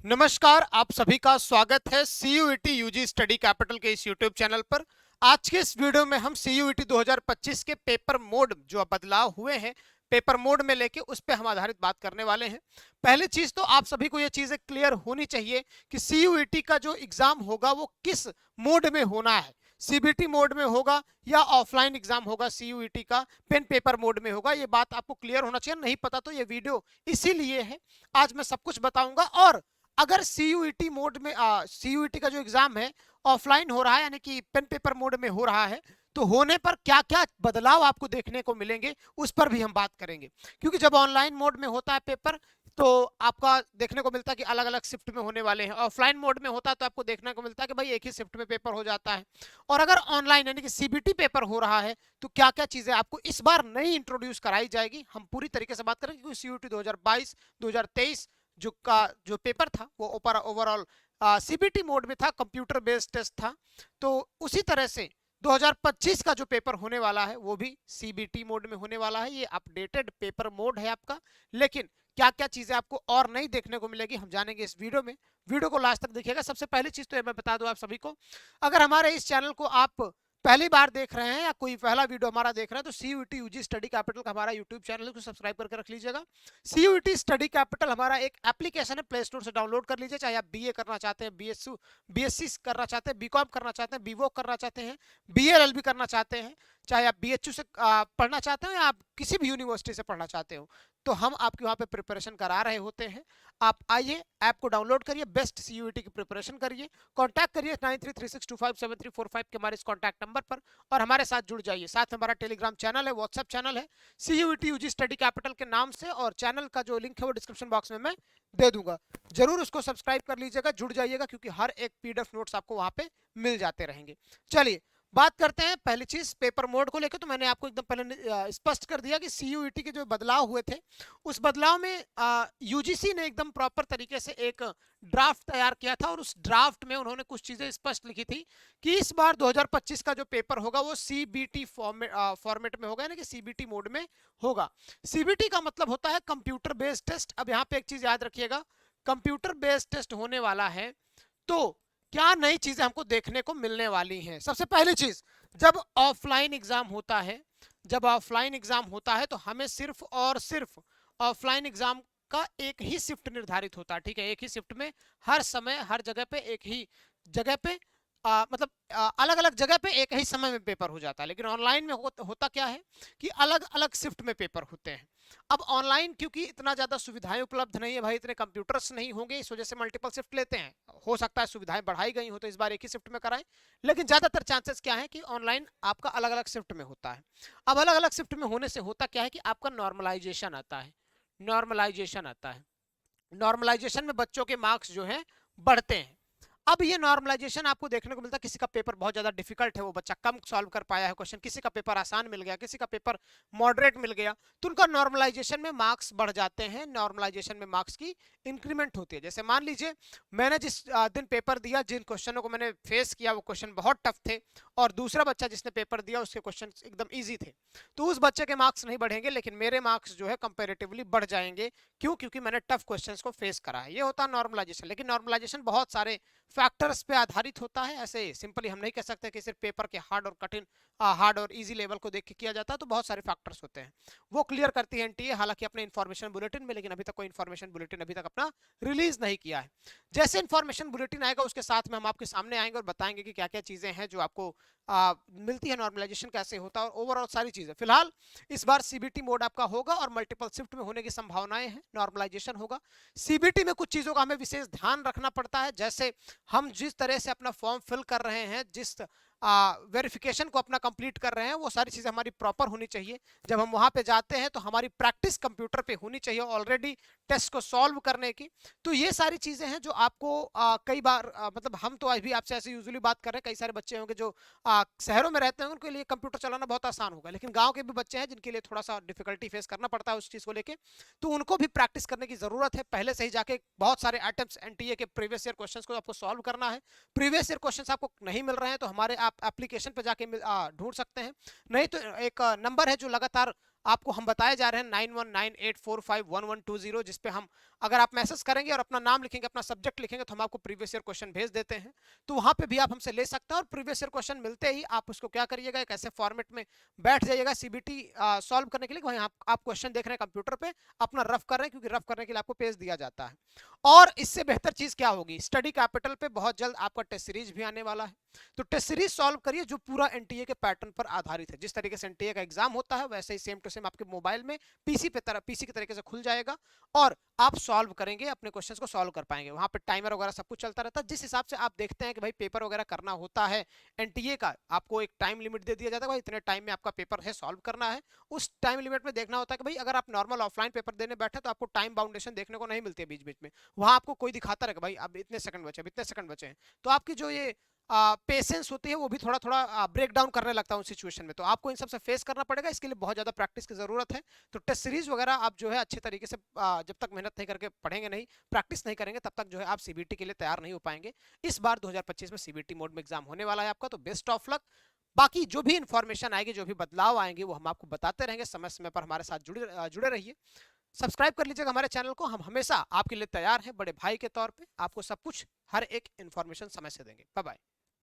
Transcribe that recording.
नमस्कार, आप सभी का स्वागत है सीयूईटी यूजी स्टडी कैपिटल के इस यूट्यूब चैनल पर। आज के इस वीडियो में हम सीयूईटी 2025 के पेपर मोड जो बदलाव हुए हैं पेपर मोड में लेके उस पे हम आधारित बात करने वाले हैं। पहली चीज तो आप सभी को ये चीजें क्लियर होनी चाहिए कि सीयूईटी का जो एग्जाम होगा वो किस मोड में होना है। सीबीटी मोड में होगा या ऑफलाइन एग्जाम होगा, सीयूईटी का पेन पेपर मोड में होगा, ये बात आपको क्लियर होना चाहिए। नहीं पता तो ये वीडियो इसीलिए है, आज मैं सब कुछ बताऊंगा। और अगर सीयूईटी मोड में सीयूईटी का जो एग्जाम है ऑफलाइन हो रहा है यानी कि पेन पेपर मोड में हो रहा है, तो होने पर क्या क्या बदलाव आपको देखने को मिलेंगे उस पर भी हम बात करेंगे। क्योंकि जब ऑनलाइन मोड में होता है पेपर तो आपका देखने को मिलता है कि अलग अलग शिफ्ट में होने वाले हैं। ऑफलाइन मोड में होता है तो आपको देखने को मिलता है कि भाई एक ही शिफ्ट में पेपर हो जाता है। और अगर ऑनलाइन यानी कि सीबीटी पेपर हो रहा है तो क्या क्या चीजें आपको इस बार नई इंट्रोड्यूस कराई जाएगी, हम पूरी तरीके से बात करेंगे। क्योंकि सीयूटी 2022 2023 जो पेपर था वो ओवरऑल सीबीटी मोड में था, कंप्यूटर बेस्ड टेस्ट था। तो उसी तरह से 2025 का जो पेपर होने वाला है वो भी सीबीटी मोड में होने वाला है। ये अपडेटेड पेपर मोड है आपका। लेकिन क्या क्या चीजें आपको और नहीं देखने को मिलेगी हम जानेंगे इस वीडियो में। वीडियो को लास्ट तक देखिएगा। सबसे पहली चीज तो मैं बता दूं आप सभी को, अगर हमारे इस चैनल को आप पहली बार देख रहे हैं या कोई पहला वीडियो हमारा देख रहे हैं तो सीयूईटी यूजी स्टडी कैपिटल का हमारा यूट्यूब चैनल है, उसको सब्सक्राइब करके रख लीजिएगा। सीयूईटी स्टडी कैपिटल हमारा एक एप्लीकेशन है, प्ले स्टोर से डाउनलोड कर लीजिए। चाहे आप बीए करना चाहते हैं, बीएससी करना चाहते हैं, बीकॉम करना चाहते हैं, बीवोक करना चाहते हैं, बीएलएलबी करना चाहते हैं, चाहे आप बीएचयू से पढ़ना चाहते हो या आप किसी भी यूनिवर्सिटी से पढ़ना चाहते हो, तो हम आपके वहां पे प्रिपरेशन करा रहे होते हैं। आप आइए, ऐप को डाउनलोड करिए, बेस्ट सीयूईटी की प्रिपरेशन करिए, कांटेक्ट करिए 9336257345 के हमारे इस कांटेक्ट नंबर पर और हमारे साथ जुड़ जाइए। साथ में हमारा टेलीग्राम चैनल है, व्हाट्सएप चैनल है सीयूईटी यूजी स्टडी कैपिटल के नाम से, और चैनल का जो लिंक है वो डिस्क्रिप्शन बॉक्स में मैं दे दूंगा। जरूर उसको सब्सक्राइब कर लीजिएगा, जुड़ जाइएगा, क्योंकि हर एक पीडीएफ नोट्स आपको वहां पे मिल जाते रहेंगे। चलिए बात करते हैं पहली चीज पेपर मोड को लेकर। तो मैंने आपको एकदम पहले स्पष्ट कर दिया कि सीयूईटी के जो बदलाव हुए थे उस बदलाव में यूजीसी ने एकदम प्रॉपर तरीके से एक ड्राफ्ट तैयार किया था और उस ड्राफ्ट में उन्होंने कुछ चीजें स्पष्ट लिखी थी कि इस बार 2025 का जो पेपर होगा वो सीबीटी फॉर्मेट में होगा, यानी कि सीबीटी मोड में होगा। सीबीटी का मतलब होता है कंप्यूटर बेस्ड टेस्ट। अब यहाँ पे एक चीज याद रखिएगा, कंप्यूटर बेस्ड टेस्ट होने वाला है तो क्या नई चीजें हमको देखने को मिलने वाली हैं। सबसे पहली चीज, जब ऑफलाइन एग्जाम होता है, जब ऑफलाइन एग्जाम होता है तो हमें सिर्फ और सिर्फ ऑफलाइन एग्जाम का एक ही शिफ्ट निर्धारित होता है। ठीक है, एक ही शिफ्ट में हर समय हर जगह पे एक ही जगह पे मतलब अलग अलग जगह पे एक ही समय में पेपर हो जाता है। लेकिन ऑनलाइन में होता क्या है कि अलग अलग शिफ्ट में पेपर होते हैं। अब ऑनलाइन क्योंकि इतना ज्यादा सुविधाएं उपलब्ध नहीं है भाई, इतने कंप्यूटर्स नहीं होंगे, इस वजह से मल्टीपल शिफ्ट लेते हैं। हो सकता है सुविधाएं बढ़ाई गई हो तो इस बार एक ही शिफ्ट में कराएं, लेकिन ज्यादातर चांसेस क्या है कि ऑनलाइन आपका अलग अलग शिफ्ट में होता है। अब अलग अलग शिफ्ट में होने से होता क्या है कि आपका नॉर्मलाइजेशन आता है। नॉर्मलाइजेशन आता है, नॉर्मलाइजेशन में बच्चों के मार्क्स जो है बढ़ते हैं। अब ये नॉर्मलाइजेशन आपको देखने को मिलता है, किसी का पेपर बहुत ज्यादा डिफिकल्ट है, वो बच्चा कम सॉल्व कर पाया है क्वेश्चन, किसी का पेपर आसान मिल गया, किसी का पेपर मॉडरेट मिल गया, तो उनका नॉर्मलाइजेशन में मार्क्स बढ़ जाते हैं, नॉर्मलाइजेशन में मार्क्स की इंक्रीमेंट होती है। जैसे मान लीजिए मैंने जिस दिन पेपर दिया, जिन क्वेश्चनों को मैंने फेस किया वो क्वेश्चन बहुत टफ थे, और दूसरा बच्चा जिसने पेपर दिया उसके क्वेश्चन एकदम ईजी थे, तो उस बच्चे के मार्क्स नहीं बढ़ेंगे लेकिन मेरे मार्क्स जो है कंपेरेटिवली बढ़ जाएंगे। क्यों? क्योंकि मैंने टफ क्वेश्चंस को फेस करा है। ये होता है नॉर्मलाइजेशन। लेकिन नॉर्मलाइजेशन बहुत सारे फैक्टर्स पे आधारित होता है, ऐसे सिंपली हम नहीं कह सकते कि सिर्फ पेपर के हार्ड और कठिन हार्ड और इजी लेवल को देख के किया जाता है। तो बहुत सारे फैक्टर्स होते हैं, वो क्लियर करती है एनटीए हालांकि अपने इन्फॉर्मेशन बुलेटिन में, लेकिन अभी तक कोई इन्फॉर्मेशन बुलेटिन अभी तक अपना रिलीज नहीं किया है। जैसे इन्फॉर्मेशन बुलेटिन आएगा उसके साथ में हम आपके सामने आएंगे और बताएंगे कि क्या क्या चीजें हैं जो आपको मिलती है, नॉर्मलाइजेशन कैसे होता है और ओवरऑल सारी चीजें। फिलहाल इस बार सीबीटी मोड आपका होगा और मल्टीपल शिफ्ट में होने की संभावनाएं हैं, नॉर्मलाइजेशन होगा। सीबीटी में कुछ चीजों का हमें विशेष ध्यान रखना पड़ता है, जैसे हम जिस तरह से अपना फॉर्म फिल कर रहे हैं, जिस वेरिफिकेशन को अपना कंप्लीट कर रहे हैं, वो सारी चीजें हमारी प्रॉपर होनी चाहिए। जब हम वहां पे जाते हैं तो हमारी प्रैक्टिस कंप्यूटर पे होनी चाहिए ऑलरेडी टेस्ट को सॉल्व करने की। तो ये सारी चीजें हैं जो आपको कई बार मतलब हम तो अभी आपसे ऐसे यूजुअली बात कर रहे हैं, कई सारे बच्चे होंगे जो शहरों में रहते हैं उनके लिए कंप्यूटर चलाना बहुत आसान होगा, लेकिन गांव के भी बच्चे हैं जिनके लिए थोड़ा सा डिफिकल्टी फेस करना पड़ता है उस चीज को लेके, तो उनको भी प्रैक्टिस करने की जरूरत है। पहले से ही जाके बहुत सारे अटेम्प्ट्स एनटीए के प्रीवियस ईयर क्वेश्चंस को आपको सॉल्व करना है। प्रीवियस ईयर क्वेश्चंस आपको नहीं मिल रहे हैं तो हमारे आप एप्लीकेशन पे जाके ढूंढ सकते हैं, नहीं तो एक नंबर है जो लगातार आपको हम बताए जा रहे हैं 9198451120, जिसपे हम अगर आप मैसेज करेंगे और अपना नाम लिखेंगे, अपना सब्जेक्ट लिखेंगे, तो हम आपको प्रीवियस ईयर क्वेश्चन भेज देते हैं। तो वहां पे भी आप हमसे ले सकते हैं और प्रीवियस ईयर क्वेश्चन मिलते ही आप उसको क्या करिएगा, एक ऐसे फॉर्मेट में बैठ जाइएगा सीबीटी सॉल्व करने के लिए। वहीं आप क्वेश्चन देख रहे हैं कंप्यूटर पे, अपना रफ कर रहे हैं, क्योंकि रफ करने के लिए आपको पेज दिया जाता है। और इससे बेहतर चीज क्या होगी, स्टडी कैपिटल पे बहुत जल्द आपका टेस्ट सीरीज भी आने वाला है। तो टेस्ट सीरीज सॉल्व करिए जो पूरा एनटीए के पैटर्न पर आधारित है। जिस तरीके से एनटीए का एग्जाम होता है वैसे ही सेम टू सेम आपके मोबाइल में पीसी की तरीके से खुल जाएगा और आप सॉल्व करेंगे, अपने क्वेश्चंस को सॉल्व कर पाएंगे। वहां पे टाइमर वगैरह सब कुछ चलता रहता है। जिस हिसाब से आप देखते हैं कि भाई पेपर वगैरह करना होता है एनटीए का, आपको एक टाइम लिमिट दे दिया जाता है, भाई इतने टाइम में आपका पेपर है सॉल्व करना है। उस टाइम लिमिट में देखना होता है कि भाई अगर आप नॉर्मल ऑफलाइन पेपर देने बैठे तो आपको टाइम बाउंडेशन देखने को नहीं मिलती है बीच बीच में। वहां आपको कोई दिखाता रहेगा भाई अब इतने सेकंड बचे, अब इतने सेकंड बचे हैं। तो आपकी जो ये पेशेंस होती है वो भी थोड़ा थोड़ा ब्रेक डाउन करने लगता है उन सिचुएशन में। तो आपको इन सब से फेस करना पड़ेगा, इसके लिए बहुत ज्यादा प्रैक्टिस की जरूरत है। तो टेस्ट सीरीज वगैरह आप जो है अच्छे तरीके से जब तक मेहनत नहीं करके पढ़ेंगे नहीं, प्रैक्टिस नहीं करेंगे, तब तक जो है आप सीबीटी के लिए तैयार नहीं हो पाएंगे। इस बार 2025 में सीबीटी मोड में एग्जाम होने वाला है आपका, तो बेस्ट ऑफ लक। बाकी जो भी इंफॉर्मेशन आएगी, जो भी बदलाव आएंगे, वो हम आपको बताते रहेंगे। समय समय पर हमारे साथ जुड़े रहिए। सब्सक्राइब कर लीजिएगा हमारे चैनल को। हम हमेशा आपके लिए तैयार हैं, बड़े भाई के तौर पे आपको सब कुछ, हर एक इंफॉर्मेशन समय से देंगे। Bye bye.